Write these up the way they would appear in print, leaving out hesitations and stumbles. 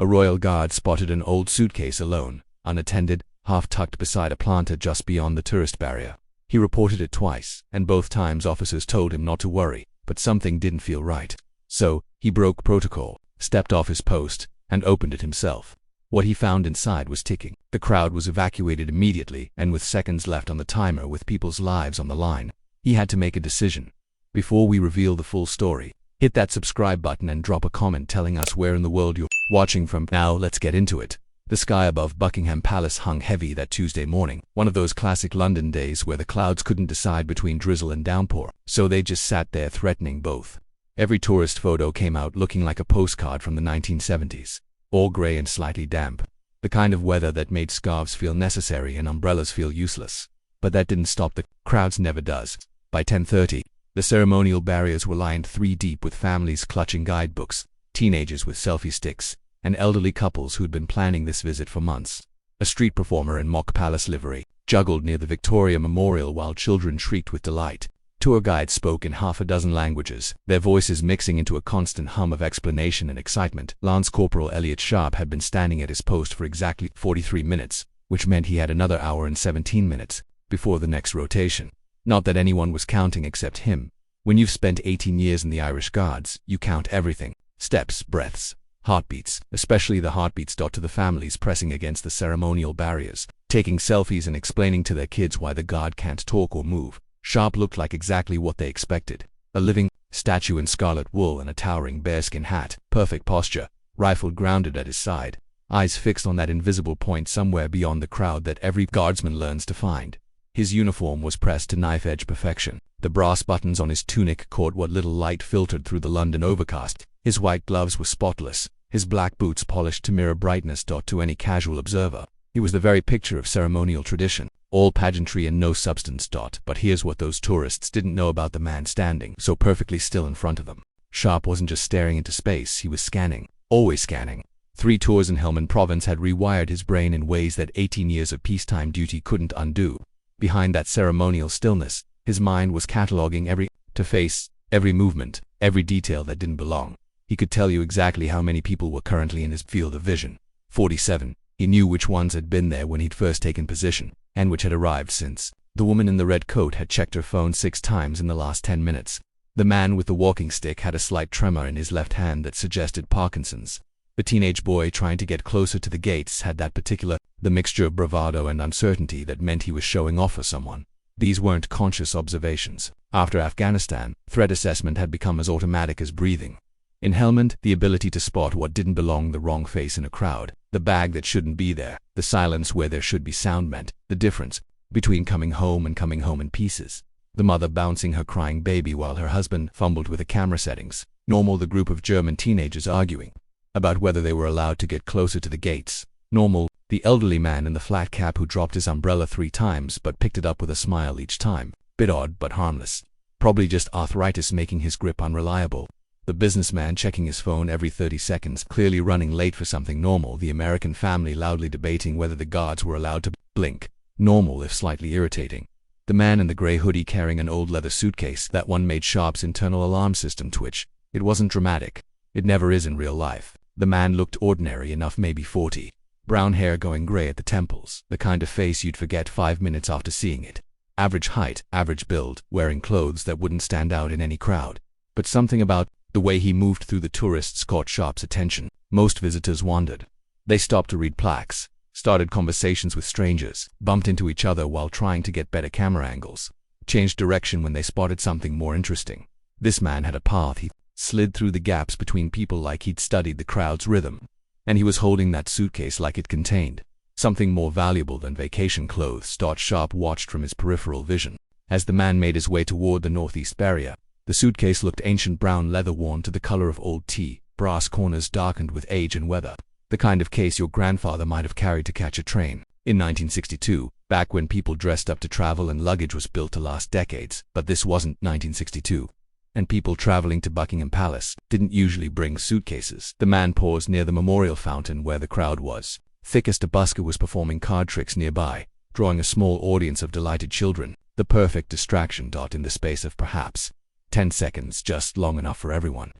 A royal guard spotted an old suitcase alone, unattended, half-tucked beside a planter just beyond the tourist barrier. He reported it twice, and both times officers told him not to worry, but something didn't feel right. So, he broke protocol, stepped off his post, and opened it himself. What he found inside was ticking. The crowd was evacuated immediately, and with seconds left on the timer with people's lives on the line, he had to make a decision. Before we reveal the full story, hit that subscribe button and drop a comment telling us where in the world you're watching from. Now let's get into it. The sky above Buckingham Palace hung heavy that Tuesday morning, one of those classic London days where the clouds couldn't decide between drizzle and downpour, so they just sat there threatening both. Every tourist photo came out looking like a postcard from the 1970s, all grey and slightly damp, the kind of weather that made scarves feel necessary and umbrellas feel useless. But that didn't stop the crowds, never does. By 10:30, the ceremonial barriers were lined 3 deep with families clutching guidebooks, teenagers with selfie sticks, and elderly couples who'd been planning this visit for months. A street performer in mock palace livery juggled near the Victoria Memorial while children shrieked with delight. Tour guides spoke in half a dozen languages, their voices mixing into a constant hum of explanation and excitement. Lance Corporal Elliot Sharpe had been standing at his post for exactly 43 minutes, which meant he had another hour and 17 minutes before the next rotation. Not that anyone was counting except him. When you've spent 18 years in the Irish Guards, you count everything: steps, breaths, heartbeats, especially the heartbeats. To the families pressing against the ceremonial barriers, taking selfies and explaining to their kids why the guard can't talk or move, Sharpe looked like exactly what they expected. A living statue in scarlet wool and a towering bearskin hat, perfect posture, rifle grounded at his side, eyes fixed on that invisible point somewhere beyond the crowd that every guardsman learns to find. His uniform was pressed to knife-edge perfection. The brass buttons on his tunic caught what little light filtered through the London overcast. His white gloves were spotless, his black boots polished to mirror brightness. To any casual observer, he was the very picture of ceremonial tradition, all pageantry and no substance. But here's what those tourists didn't know about the man standing so perfectly still in front of them. Sharpe wasn't just staring into space, he was scanning, always scanning. 3 tours in Helmand Province had rewired his brain in ways that 18 years of peacetime duty couldn't undo. Behind that ceremonial stillness, his mind was cataloging every face, every movement, every detail that didn't belong. He could tell you exactly how many people were currently in his field of vision. 47. He knew which ones had been there when he'd first taken position, and which had arrived since. The woman in the red coat had checked her phone 6 times in the last 10 minutes. The man with the walking stick had a slight tremor in his left hand that suggested Parkinson's. The teenage boy trying to get closer to the gates had that the mixture of bravado and uncertainty that meant he was showing off for someone. These weren't conscious observations. After Afghanistan, threat assessment had become as automatic as breathing. In Helmand, the ability to spot what didn't belong, the wrong face in a crowd, the bag that shouldn't be there, the silence where there should be sound, meant the difference between coming home and coming home in pieces. The mother bouncing her crying baby while her husband fumbled with the camera settings. Normal, the group of German teenagers arguing about whether they were allowed to get closer to the gates. Normal, the elderly man in the flat cap who dropped his umbrella 3 times but picked it up with a smile each time. Bit odd but harmless. Probably just arthritis making his grip unreliable. The businessman checking his phone every 30 seconds, clearly running late for something. Normal, the American family loudly debating whether the guards were allowed to blink. Normal if slightly irritating. The man in the grey hoodie carrying an old leather suitcase. That one made Sharpe's internal alarm system twitch. It wasn't dramatic. It never is in real life. The man looked ordinary enough, maybe 40. Brown hair going grey at the temples, the kind of face you'd forget 5 minutes after seeing it. Average height, average build, wearing clothes that wouldn't stand out in any crowd. But something about the way he moved through the tourists caught Sharpe's attention. Most visitors wandered. They stopped to read plaques, started conversations with strangers, bumped into each other while trying to get better camera angles, changed direction when they spotted something more interesting. This man had a path. He slid through the gaps between people like he'd studied the crowd's rhythm. And he was holding that suitcase like it contained something more valuable than vacation clothes. Sharpe watched from his peripheral vision as the man made his way toward the northeast barrier. The suitcase looked ancient, brown leather worn to the color of old tea, brass corners darkened with age and weather. The kind of case your grandfather might have carried to catch a train in 1962, back when people dressed up to travel and luggage was built to last decades. But this wasn't 1962. And people traveling to Buckingham Palace didn't usually bring suitcases. The man paused near the memorial fountain where the crowd was thickest. A busker was performing card tricks nearby, drawing a small audience of delighted children. The perfect distraction. In the space of perhaps 10 seconds, just long enough for everyone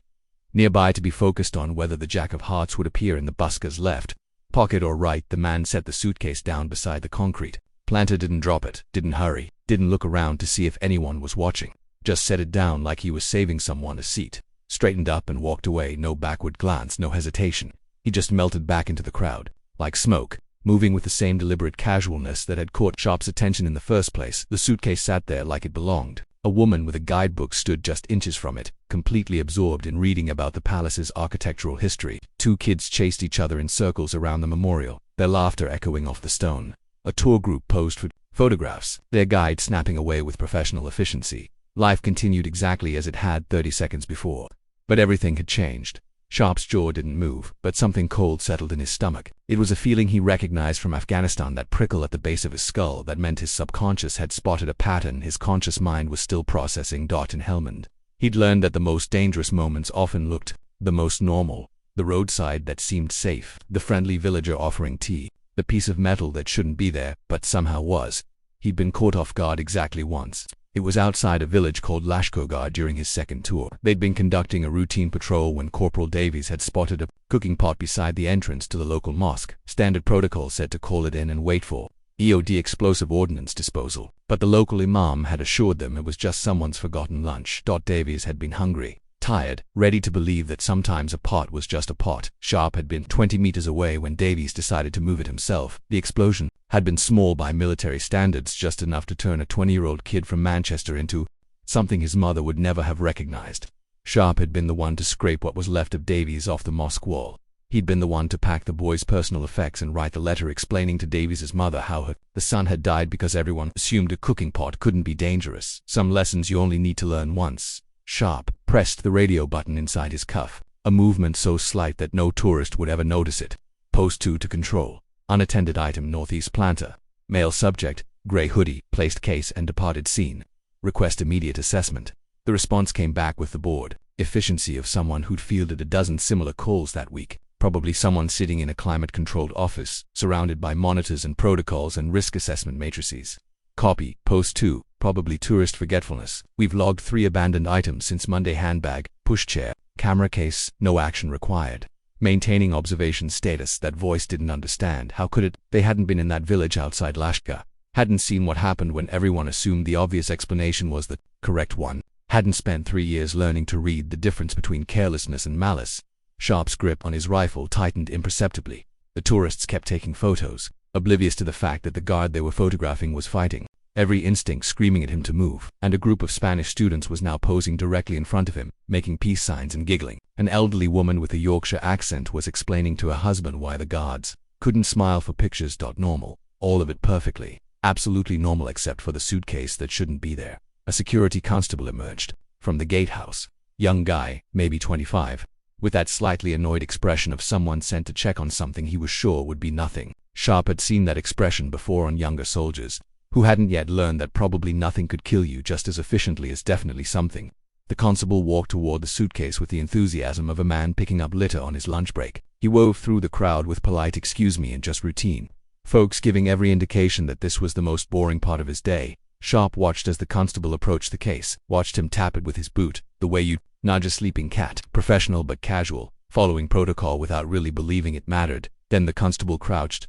nearby to be focused on whether the Jack of Hearts would appear in the busker's left pocket or right. The man set the suitcase down beside the concrete. Planter didn't drop it, didn't hurry, didn't look around to see if anyone was watching. Just set it down like he was saving someone a seat. Straightened up and walked away, no backward glance, no hesitation. He just melted back into the crowd, like smoke, moving with the same deliberate casualness that had caught Sharpe's attention in the first place. The suitcase sat there like it belonged. A woman with a guidebook stood just inches from it, completely absorbed in reading about the palace's architectural history. Two kids chased each other in circles around the memorial, their laughter echoing off the stone. A tour group posed for photographs, their guide snapping away with professional efficiency. Life continued exactly as it had 30 seconds before. But everything had changed. Sharpe's jaw didn't move, but something cold settled in his stomach. It was a feeling he recognized from Afghanistan, that prickle at the base of his skull that meant his subconscious had spotted a pattern his conscious mind was still processing. In Helmand, he'd learned that the most dangerous moments often looked the most normal. The roadside that seemed safe, the friendly villager offering tea, the piece of metal that shouldn't be there, but somehow was. He'd been caught off guard exactly once. It was outside a village called Lashkogar during his second tour. They'd been conducting a routine patrol when Corporal Davies had spotted a cooking pot beside the entrance to the local mosque. Standard protocol said to call it in and wait for EOD, explosive ordnance disposal, but the local imam had assured them it was just someone's forgotten lunch. Davies had been hungry, tired, ready to believe that sometimes a pot was just a pot. Sharpe had been 20 meters away when Davies decided to move it himself. The explosion had been small by military standards, just enough to turn a 20-year-old kid from Manchester into something his mother would never have recognized. Sharpe had been the one to scrape what was left of Davies off the mosque wall. He'd been the one to pack the boy's personal effects and write the letter explaining to Davies's mother how the son had died because everyone assumed a cooking pot couldn't be dangerous. Some lessons you only need to learn once. Sharpe pressed the radio button inside his cuff, a movement so slight that no tourist would ever notice it. Post 2 to control. Unattended item, northeast planter. Male subject, gray hoodie, placed case and departed scene. Request immediate assessment. The response came back with the bored efficiency of someone who'd fielded a dozen similar calls that week. Probably someone sitting in a climate-controlled office, surrounded by monitors and protocols and risk assessment matrices. Copy. Post 2. Probably tourist forgetfulness. We've logged 3 abandoned items since Monday: handbag, pushchair, camera case, no action required. Maintaining observation status. That voice didn't understand. How could it? They hadn't been in that village outside Lashkar. Hadn't seen what happened when everyone assumed the obvious explanation was the correct one. Hadn't spent 3 years learning to read the difference between carelessness and malice. Sharpe's grip on his rifle tightened imperceptibly. The tourists kept taking photos, oblivious to the fact that the guard they were photographing was fighting, every instinct screaming at him to move. And a group of Spanish students was now posing directly in front of him, making peace signs and giggling. An elderly woman with a Yorkshire accent was explaining to her husband why the guards couldn't smile for pictures. Normal. All of it perfectly, absolutely normal except for the suitcase that shouldn't be there. A security constable emerged from the gatehouse. Young guy, maybe 25, with that slightly annoyed expression of someone sent to check on something he was sure would be nothing. Sharpe had seen that expression before on younger soldiers, who hadn't yet learned that probably nothing could kill you just as efficiently as definitely something. The constable walked toward the suitcase with the enthusiasm of a man picking up litter on his lunch break. He wove through the crowd with polite "excuse me" and just routine, folks giving every indication that this was the most boring part of his day. Sharpe watched as the constable approached the case, watched him tap it with his boot, the way you nudge a sleeping cat. Professional but casual, following protocol without really believing it mattered. Then the constable crouched,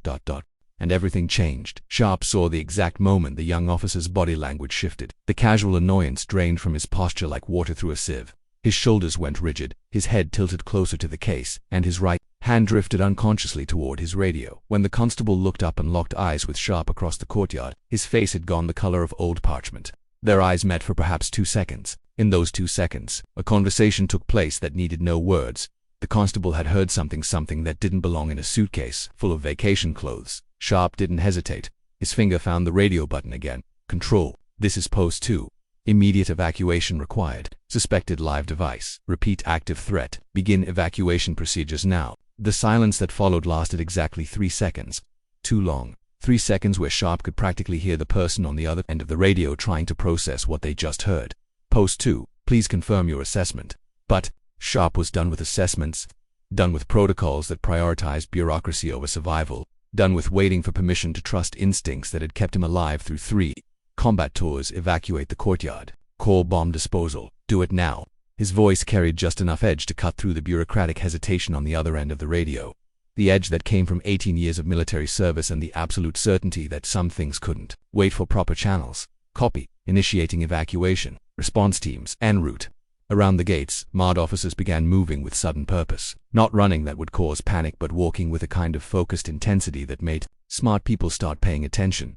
and everything changed. Sharpe saw the exact moment the young officer's body language shifted. The casual annoyance drained from his posture like water through a sieve. His shoulders went rigid, his head tilted closer to the case, and his right hand drifted unconsciously toward his radio. When the constable looked up and locked eyes with Sharpe across the courtyard, his face had gone the color of old parchment. Their eyes met for perhaps 2 seconds. In those 2 seconds, a conversation took place that needed no words. The constable had heard something that didn't belong in a suitcase full of vacation clothes. Sharpe didn't hesitate. His finger found the radio button again. Control. This is post 2. Immediate evacuation required. Suspected live device. Repeat active threat. Begin evacuation procedures now. The silence that followed lasted exactly 3 seconds. Too long. 3 seconds where Sharpe could practically hear the person on the other end of the radio trying to process what they just heard. Post 2. Please confirm your assessment. But Sharpe was done with assessments. Done with protocols that prioritized bureaucracy over survival. Done with waiting for permission to trust instincts that had kept him alive through 3 combat tours. Evacuate the courtyard. Call bomb disposal. Do it now. His voice carried just enough edge to cut through the bureaucratic hesitation on the other end of the radio. The edge that came from 18 years of military service and the absolute certainty that some things couldn't wait for proper channels. Copy. Initiating evacuation. Response teams. En route. Around the gates, MOD officers began moving with sudden purpose. Not running that would cause panic, but walking with a kind of focused intensity that made smart people start paying attention.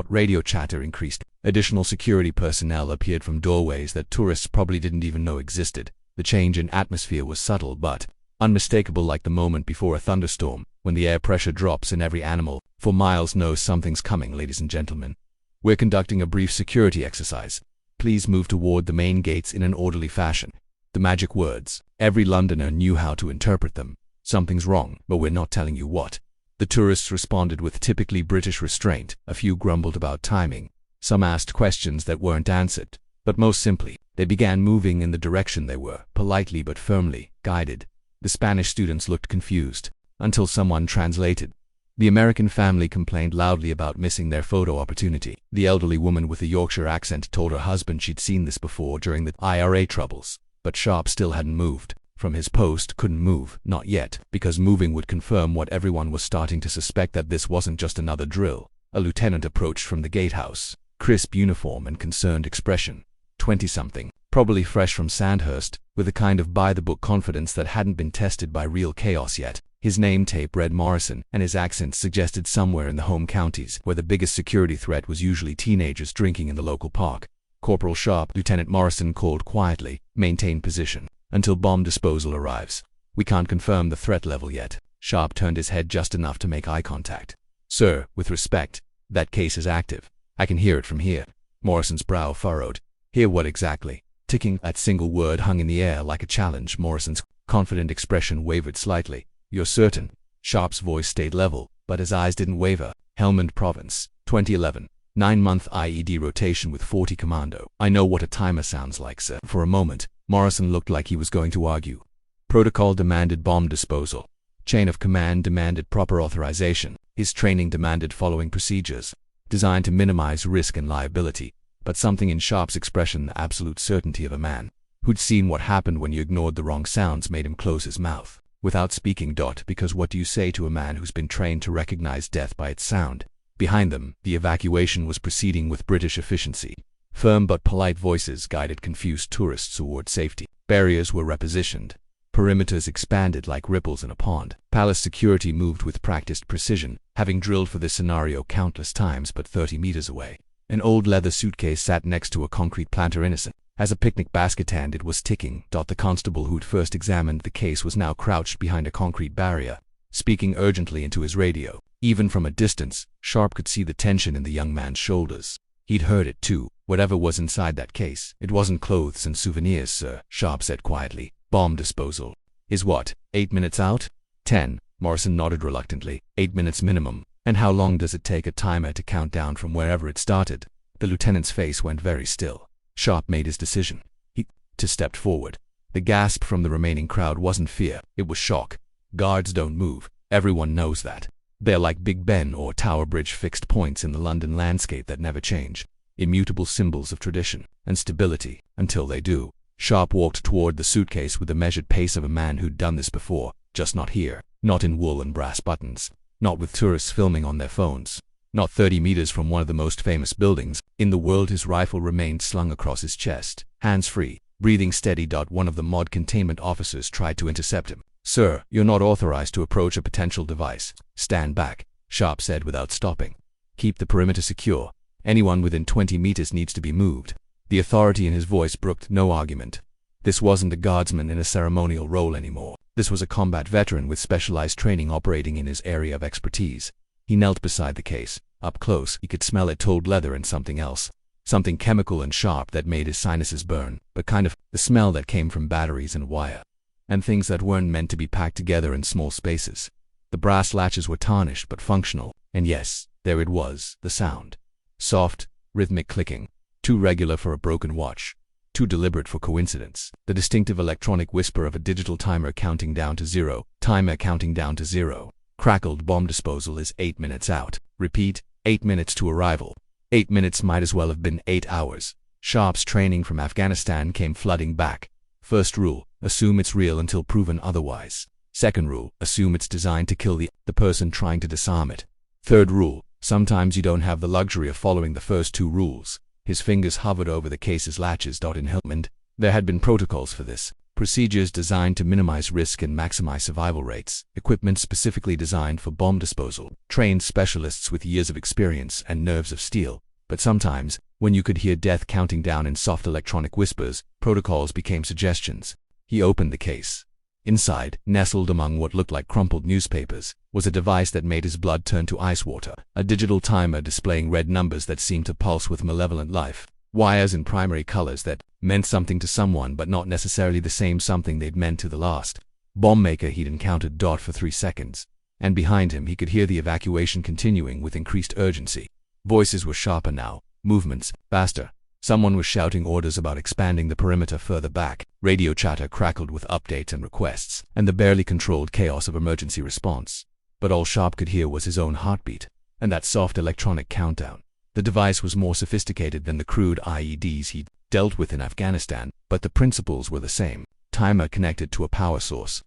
Radio chatter increased. Additional security personnel appeared from doorways that tourists probably didn't even know existed. The change in atmosphere was subtle but unmistakable, like the moment before a thunderstorm, when the air pressure drops and every animal for miles knows something's coming. Ladies and gentlemen, we're conducting a brief security exercise. Please move toward the main gates in an orderly fashion. The magic words. Every Londoner knew how to interpret them. Something's wrong, but we're not telling you what. The tourists responded with typically British restraint. A few grumbled about timing. Some asked questions that weren't answered. But most simply, they began moving in the direction they were, politely but firmly, guided. The Spanish students looked confused, until someone translated. The American family complained loudly about missing their photo opportunity. The elderly woman with a Yorkshire accent told her husband she'd seen this before during the IRA troubles. But Sharpe still hadn't moved. From his post, couldn't move, not yet, because moving would confirm what everyone was starting to suspect, that this wasn't just another drill. A lieutenant approached from the gatehouse. Crisp uniform and concerned expression. 20-something, probably fresh from Sandhurst, with a kind of by-the-book confidence that hadn't been tested by real chaos yet. His name tape read Morrison, and his accent suggested somewhere in the home counties, where the biggest security threat was usually teenagers drinking in the local park. Corporal Sharpe, Lieutenant Morrison called quietly. Maintain position until bomb disposal arrives. We can't confirm the threat level yet. Sharpe turned his head just enough to make eye contact. Sir, with respect, that case is active. I can hear it from here. Morrison's brow furrowed. Hear what exactly? Ticking. That single word hung in the air like a challenge. Morrison's confident expression wavered slightly. You're certain? Sharpe's voice stayed level, but his eyes didn't waver. Helmand Province, 2011. 9-month IED rotation with 40 commando. I know what a timer sounds like, sir. For a moment, Morrison looked like he was going to argue. Protocol demanded bomb disposal. Chain of command demanded proper authorization. His training demanded following procedures, designed to minimize risk and liability. But something in Sharpe's expression, the absolute certainty of a man who'd seen what happened when you ignored the wrong sounds, made him close his mouth without speaking. Because what do you say to a man who's been trained to recognize death by its sound? Behind them, the evacuation was proceeding with British efficiency. Firm but polite voices guided confused tourists toward safety. Barriers were repositioned. Perimeters expanded like ripples in a pond. Palace security moved with practiced precision, having drilled for this scenario countless times. But 30 meters away, an old leather suitcase sat next to a concrete planter, innocent as a picnic basket, and it was ticking. The constable who'd first examined the case was now crouched behind a concrete barrier, speaking urgently into his radio. Even from a distance, Sharpe could see the tension in the young man's shoulders. He'd heard it too. Whatever was inside that case, it wasn't clothes and souvenirs, sir, Sharpe said quietly. Bomb disposal. Is what, 8 minutes out? 10. Morrison nodded reluctantly. 8 minutes minimum. And how long does it take a timer to count down from wherever it started? The lieutenant's face went very still. Sharpe made his decision. He stepped forward. The gasp from the remaining crowd wasn't fear, it was shock. Guards don't move. Everyone knows that. They're like Big Ben or Tower Bridge, fixed points in the London landscape that never change. Immutable symbols of tradition and stability, until they do. Sharpe walked toward the suitcase with the measured pace of a man who'd done this before, just not here, not in wool and brass buttons, not with tourists filming on their phones, not 30 meters from one of the most famous buildings in the world. His rifle remained slung across his chest, hands free, breathing steady. One of the MOD containment officers tried to intercept him. Sir, you're not authorized to approach a potential device. Stand back, Sharpe said without stopping. Keep the perimeter secure. Anyone within 20 meters needs to be moved. The authority in his voice brooked no argument. This wasn't a guardsman in a ceremonial role anymore. This was a combat veteran with specialized training operating in his area of expertise. He knelt beside the case. Up close, he could smell it, told leather and something else. Something chemical and sharp that made his sinuses burn, but kind of the smell that came from batteries and wire. And things that weren't meant to be packed together in small spaces. The brass latches were tarnished but functional, and yes, there it was, the sound. Soft, rhythmic clicking. Too regular for a broken watch. Too deliberate for coincidence. The distinctive electronic whisper of a digital timer counting down to zero. Timer counting down to zero. Crackled. Bomb disposal is 8 minutes out. Repeat, 8 minutes to arrival. 8 minutes might as well have been 8 hours. Sharpe's training from Afghanistan came flooding back. First rule, assume it's real until proven otherwise. Second rule, assume it's designed to kill the person trying to disarm it. Third rule, sometimes you don't have the luxury of following the first two rules. His fingers hovered over the case's latches. In Helmand, there had been protocols for this, procedures designed to minimize risk and maximize survival rates, equipment specifically designed for bomb disposal, trained specialists with years of experience and nerves of steel. But sometimes, when you could hear death counting down in soft electronic whispers, protocols became suggestions. He opened the case. Inside, nestled among what looked like crumpled newspapers, was a device that made his blood turn to ice water, a digital timer displaying red numbers that seemed to pulse with malevolent life, wires in primary colors that meant something to someone but not necessarily the same something they'd meant to the last bomb maker he'd encountered. For 3 seconds, and behind him he could hear the evacuation continuing with increased urgency. Voices were sharper now, movements faster. Someone was shouting orders about expanding the perimeter further back. Radio chatter crackled with updates and requests, and the barely controlled chaos of emergency response. But all Sharpe could hear was his own heartbeat, and that soft electronic countdown. The device was more sophisticated than the crude IEDs he'd dealt with in Afghanistan, but the principles were the same. Timer connected to a power source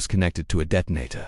connected to a detonator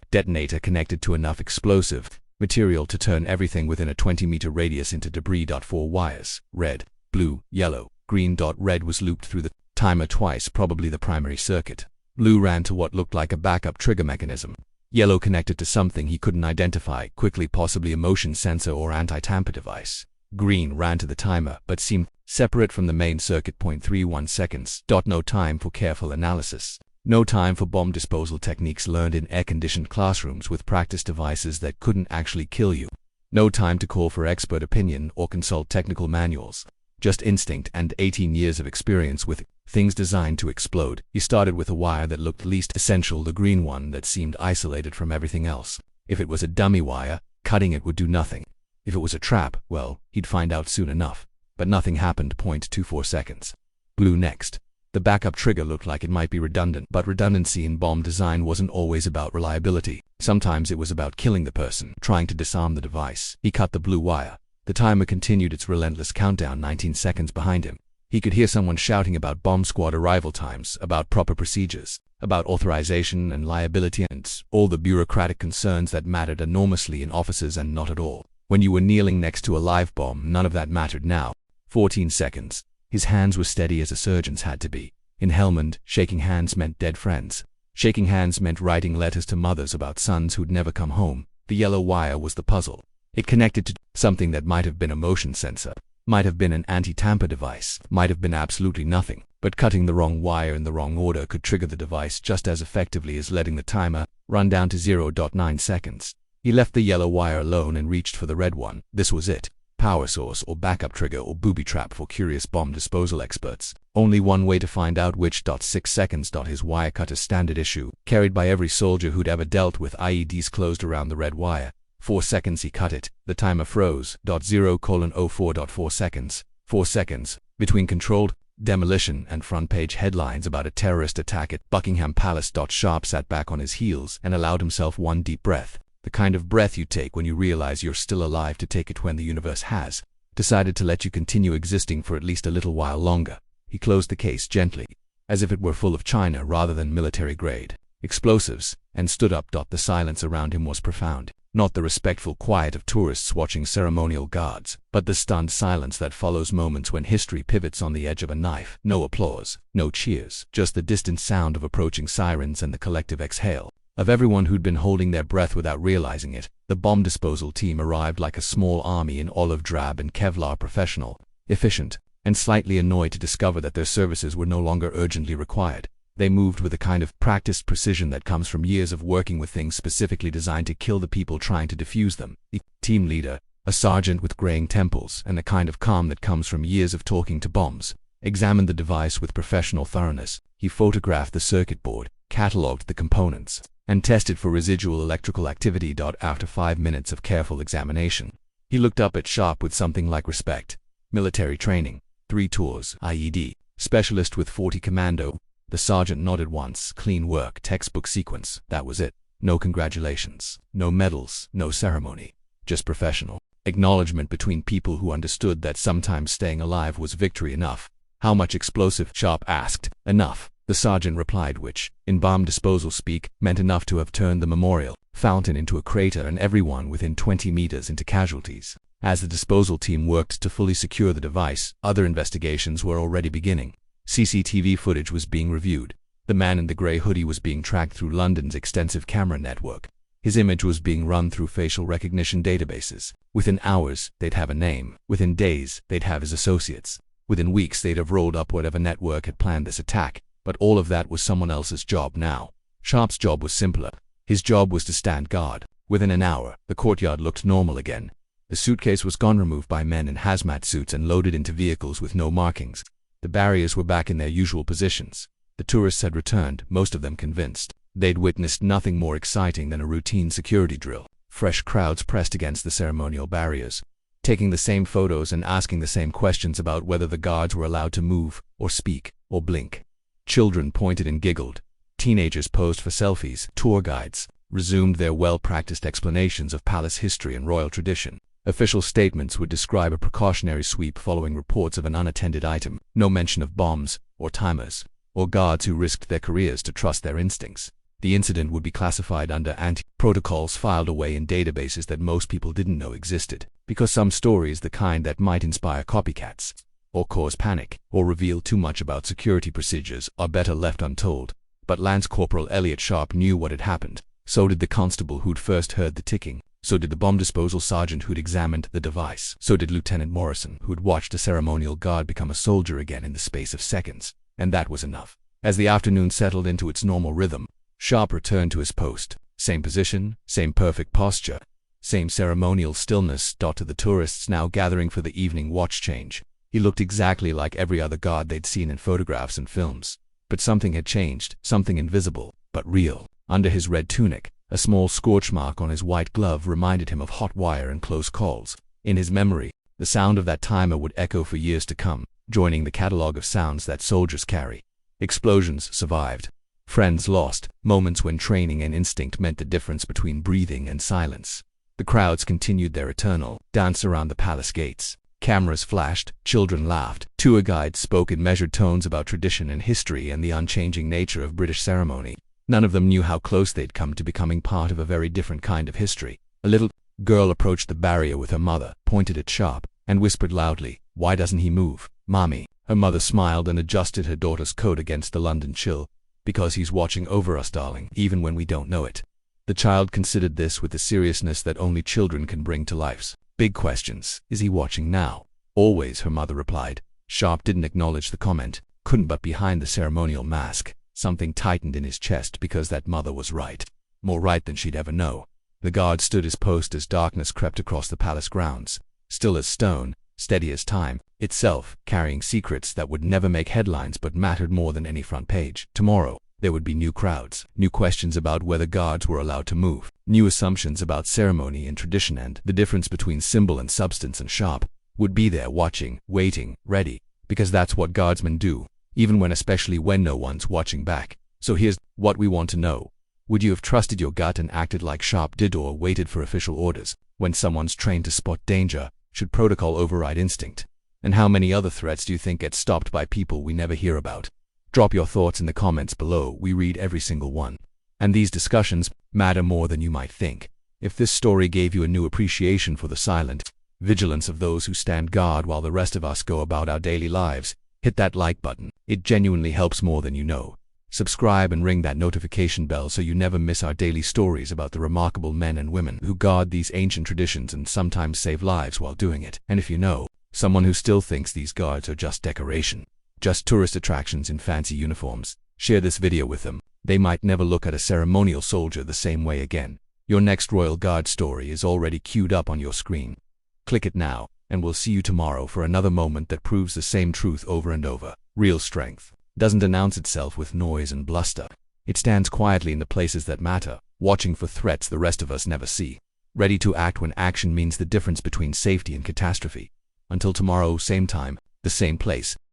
connected to enough explosive material to turn everything within a 20-meter radius into debris. 4 wires, red, blue, yellow, green. Red was looped through the timer twice, probably the primary circuit. Blue ran to what looked like a backup trigger mechanism. Yellow connected to something he couldn't identify quickly, possibly a motion sensor or anti-tamper device. Green ran to the timer, but seemed separate from the main circuit. 31 seconds. No time for careful analysis. No time for bomb disposal techniques learned in air-conditioned classrooms with practice devices that couldn't actually kill you. No time to call for expert opinion or consult technical manuals. Just instinct and 18 years of experience with things designed to explode. He started with a wire that looked least essential, the green one that seemed isolated from everything else. If it was a dummy wire, cutting it would do nothing. If it was a trap, well, he'd find out soon enough. But nothing happened. 24 seconds. Blue next. The backup trigger looked like it might be redundant, but redundancy in bomb design wasn't always about reliability. Sometimes it was about killing the person trying to disarm the device. He cut the blue wire. The timer continued its relentless countdown. 19 seconds behind him. He could hear someone shouting about bomb squad arrival times, about proper procedures, about authorization and liability, and all the bureaucratic concerns that mattered enormously in offices and not at all. When you were kneeling next to a live bomb, none of that mattered now. 14 seconds. His hands were steady as a surgeon's had to be. In Helmand, shaking hands meant dead friends. Shaking hands meant writing letters to mothers about sons who'd never come home. The yellow wire was the puzzle. It connected to something that might have been a motion sensor, might have been an anti-tamper device, might have been absolutely nothing. But cutting the wrong wire in the wrong order could trigger the device just as effectively as letting the timer run down to 0.9 seconds. He left the yellow wire alone and reached for the red one. This was it. Power source or backup trigger or booby trap for curious bomb disposal experts. Only one way to find out which. 6 seconds. His wire cut, a standard issue, carried by every soldier who'd ever dealt with IEDs, closed around the red wire. 4 seconds. He cut it. The timer froze. 0:04. 4 seconds. 4 seconds. Between controlled demolition and front-page headlines about a terrorist attack at Buckingham Palace. Sharpe sat back on his heels and allowed himself one deep breath. The kind of breath you take when you realize you're still alive, to take it when the universe has decided to let you continue existing for at least a little while longer. He closed the case gently, as if it were full of china rather than military-grade explosives, and stood up. The silence around him was profound. Not the respectful quiet of tourists watching ceremonial guards, but the stunned silence that follows moments when history pivots on the edge of a knife. No applause, no cheers, just the distant sound of approaching sirens and the collective exhale of everyone who'd been holding their breath without realizing it. The bomb disposal team arrived like a small army in olive drab and Kevlar, professional, efficient, and slightly annoyed to discover that their services were no longer urgently required. They moved with a kind of practiced precision that comes from years of working with things specifically designed to kill the people trying to defuse them. The team leader, a sergeant with graying temples and the kind of calm that comes from years of talking to bombs, examined the device with professional thoroughness. He photographed the circuit board, catalogued the components, and tested for residual electrical activity. After 5 minutes of careful examination, he looked up at Sharpe with something like respect. Military training, 3 tours, IED, specialist with 40 commando. The sergeant nodded once. Clean work, textbook sequence, that was it. No congratulations, no medals, no ceremony, just professional acknowledgement between people who understood that sometimes staying alive was victory enough. How much explosive? Sharpe asked. Enough. the sergeant replied, which, in bomb disposal speak, meant enough to have turned the memorial fountain into a crater and everyone within 20 meters into casualties. As the disposal team worked to fully secure the device, other investigations were already beginning. CCTV footage was being reviewed. The man in the grey hoodie was being tracked through London's extensive camera network. His image was being run through facial recognition databases. Within hours, they'd have a name. Within days, they'd have his associates. Within weeks, they'd have rolled up whatever network had planned this attack. But all of that was someone else's job now. Sharpe's job was simpler. His job was to stand guard. Within an hour, the courtyard looked normal again. The suitcase was gone, removed by men in hazmat suits and loaded into vehicles with no markings. The barriers were back in their usual positions. The tourists had returned, most of them convinced. They'd witnessed nothing more exciting than a routine security drill. Fresh crowds pressed against the ceremonial barriers, taking the same photos and asking the same questions about whether the guards were allowed to move, or speak, or blink. Children pointed and giggled. Teenagers posed for selfies. Tour guides resumed their well-practiced explanations of palace history and royal tradition. Official statements would describe a precautionary sweep following reports of an unattended item. No mention of bombs, or timers, or guards who risked their careers to trust their instincts. The incident would be classified under protocols filed away in databases that most people didn't know existed, because some stories, the kind that might inspire copycats, or cause panic, or reveal too much about security procedures, are better left untold. But Lance Corporal Elliot Sharpe knew what had happened. So did the constable who'd first heard the ticking. So did the bomb disposal sergeant who'd examined the device. So did Lieutenant Morrison, who'd watched a ceremonial guard become a soldier again in the space of seconds. And that was enough. As the afternoon settled into its normal rhythm, Sharpe returned to his post. Same position, same perfect posture, same ceremonial stillness. To the tourists now gathering for the evening watch change, he looked exactly like every other guard they'd seen in photographs and films. But something had changed, something invisible, but real. Under his red tunic, a small scorch mark on his white glove reminded him of hot wire and close calls. In his memory, the sound of that timer would echo for years to come, joining the catalogue of sounds that soldiers carry. Explosions survived. Friends lost, moments when training and instinct meant the difference between breathing and silence. The crowds continued their eternal dance around the palace gates. Cameras flashed, children laughed, tour guides spoke in measured tones about tradition and history and the unchanging nature of British ceremony. None of them knew how close they'd come to becoming part of a very different kind of history. A little girl approached the barrier with her mother, pointed at Sharpe, and whispered loudly, "Why doesn't he move, Mommy?" Her mother smiled and adjusted her daughter's coat against the London chill. "Because he's watching over us, darling, even when we don't know it." The child considered this with the seriousness that only children can bring to life's big questions. "Is he watching now?" "Always," her mother replied. Sharpe didn't acknowledge the comment, couldn't, but behind the ceremonial mask, something tightened in his chest because that mother was right. More right than she'd ever know. The guard stood his post as darkness crept across the palace grounds, still as stone, steady as time itself, carrying secrets that would never make headlines but mattered more than any front page. Tomorrow, there would be new crowds, new questions about whether guards were allowed to move, new assumptions about ceremony and tradition, and the difference between symbol and substance. And Sharpe would be there watching, waiting, ready, because that's what guardsmen do, especially when no one's watching back. So here's what we want to know. Would you have trusted your gut and acted like Sharpe did, or waited for official orders? When someone's trained to spot danger, should protocol override instinct? And how many other threats do you think get stopped by people we never hear about? Drop your thoughts in the comments below. We read every single one. And these discussions matter more than you might think. If this story gave you a new appreciation for the silent vigilance of those who stand guard while the rest of us go about our daily lives, hit that like button. It genuinely helps more than you know. Subscribe and ring that notification bell so you never miss our daily stories about the remarkable men and women who guard these ancient traditions and sometimes save lives while doing it. And if you know someone who still thinks these guards are just decoration, just tourist attractions in fancy uniforms, share this video with them. They might never look at a ceremonial soldier the same way again. Your next Royal Guard story is already queued up on your screen. Click it now, and we'll see you tomorrow for another moment that proves the same truth over and over. Real strength doesn't announce itself with noise and bluster. It stands quietly in the places that matter, watching for threats the rest of us never see. Ready to act when action means the difference between safety and catastrophe. Until tomorrow, same time, the same place.